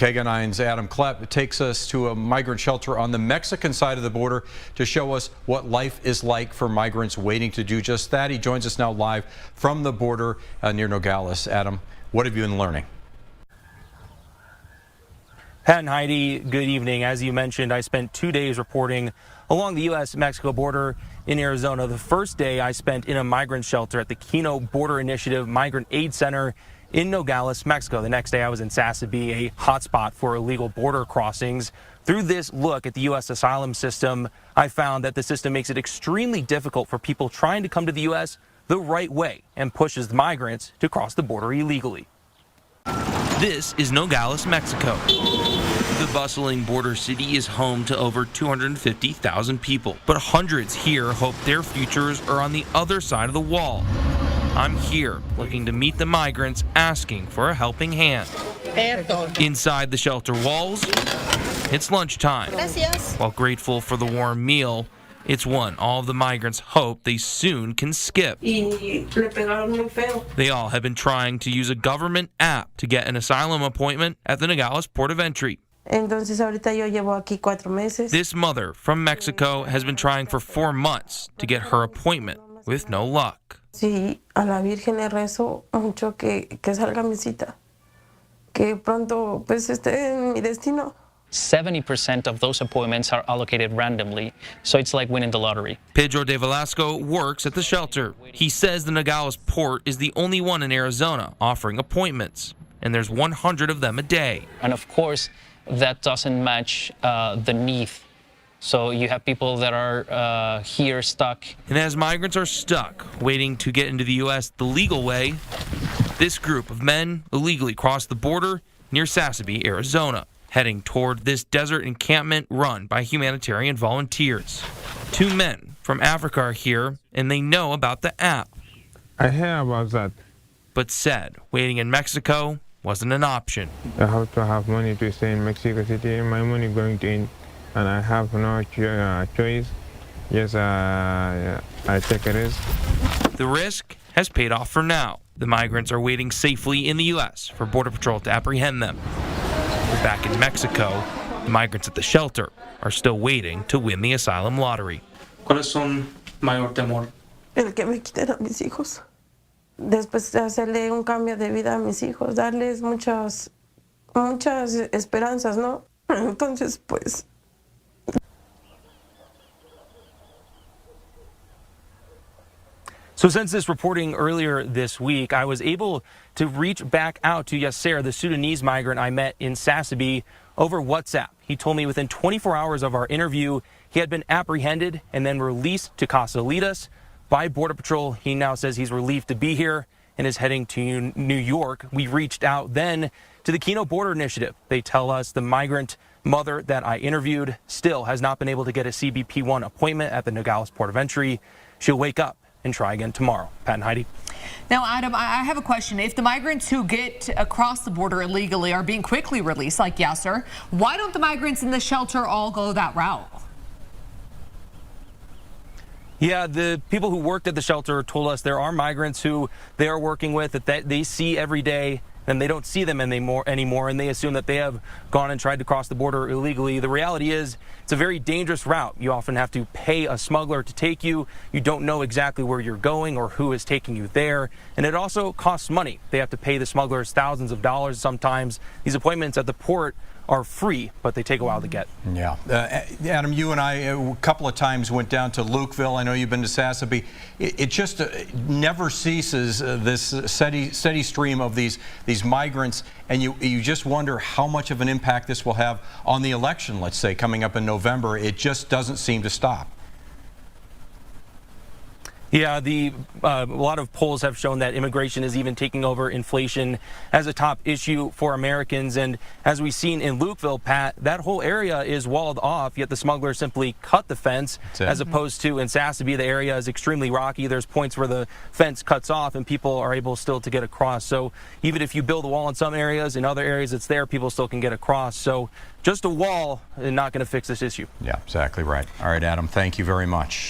KGUN9's Adam Klepp takes us to a migrant shelter on the Mexican side of the border to show us what life is like for migrants waiting to do just that. He joins us now live from the border near Nogales. Adam, what have you been learning? Pat and Heidi, good evening. As you mentioned, I spent 2 days reporting along the U.S.-Mexico border in Arizona. The first day I spent in a migrant shelter at the Kino Border Initiative Migrant Aid Center in Nogales, Mexico. The next day I was in Sasabe, a hotspot for illegal border crossings. Through this look at the U.S. asylum system, I found that the system makes it extremely difficult for people trying to come to the U.S. the right way and pushes the migrants to cross the border illegally. This is Nogales, Mexico. The bustling border city is home to over 250,000 people, but hundreds here hope their futures are on the other side of the wall. I'm here looking to meet the migrants asking for a helping hand. Inside the shelter walls, it's lunchtime. While grateful for the warm meal, it's one all of the migrants hope they soon can skip. They all have been trying to use a government app to get an asylum appointment at the Nogales port of entry. This mother from Mexico has been trying for 4 months to get her appointment with no luck. Sí, a la Virgen le rezo mucho que salga mi cita, que pronto pues esté en mi destino. 70% of those appointments are allocated randomly, so it's like winning the lottery. Pedro de Velasco works at the shelter. He says the Nogales port is the only one in Arizona offering appointments, and there's 100 of them a day. And of course, that doesn't match the need. So you have people that are here stuck. And as migrants are stuck, waiting to get into the U.S. the legal way, this group of men illegally crossed the border near Sasabe, Arizona, heading toward this desert encampment run by humanitarian volunteers. 2 men from Africa are here, and they know about the app. I hear about that. But said waiting in Mexico wasn't an option. I have to have money to stay in Mexico City. My money going to in, and I have no choice. Yes, I take a risk. The risk has paid off for now. The migrants are waiting safely in the U.S. for Border Patrol to apprehend them. But back in Mexico, the migrants at the shelter are still waiting to win the asylum lottery. ¿Cuál es su mayor temor? El que me quiten a mis hijos. Después de hacerle un cambio de vida a mis hijos, darles muchas esperanzas, ¿no? Entonces, pues... So since this reporting earlier this week, I was able to reach back out to Yasser, the Sudanese migrant I met in Sasabe, over WhatsApp. He told me within 24 hours of our interview, he had been apprehended and then released to Casalitas by Border Patrol. He now says he's relieved to be here and is heading to New York. We reached out then to the Kino Border Initiative. They tell us the migrant mother that I interviewed still has not been able to get a CBP-1 appointment at the Nogales port of entry. She'll wake up and try again tomorrow. Pat and Heidi. Now, Adam, I have a question. If the migrants who get across the border illegally are being quickly released, like Yasser, why don't the migrants in the shelter all go that route? Yeah, the people who worked at the shelter told us there are migrants who they are working with that they see every day, and they don't see them anymore, and they assume that they have gone and tried to cross the border illegally. The reality is it's a very dangerous route. You often have to pay a smuggler to take you. You don't know exactly where you're going or who is taking you there, and it also costs money. They have to pay the smugglers thousands of dollars sometimes. These appointments at the port are free, but they take a while to get. Yeah. Adam, you and I a couple of times went down to Lukeville. I know you've been to Sasabe. It just never ceases, this steady stream of these migrants, and you just wonder how much of an impact this will have on the election, let's say, coming up in November. It just doesn't seem to stop. Yeah, a lot of polls have shown that immigration is even taking over inflation as a top issue for Americans. And as we've seen in Lukeville, Pat, that whole area is walled off, yet the smugglers simply cut the fence, as opposed to in Sasabe, the area is extremely rocky. There's points where the fence cuts off and people are able still to get across. So even if you build a wall in some areas, in other areas it's there, people still can get across. So just a wall is not going to fix this issue. Yeah, exactly right. All right, Adam, thank you very much.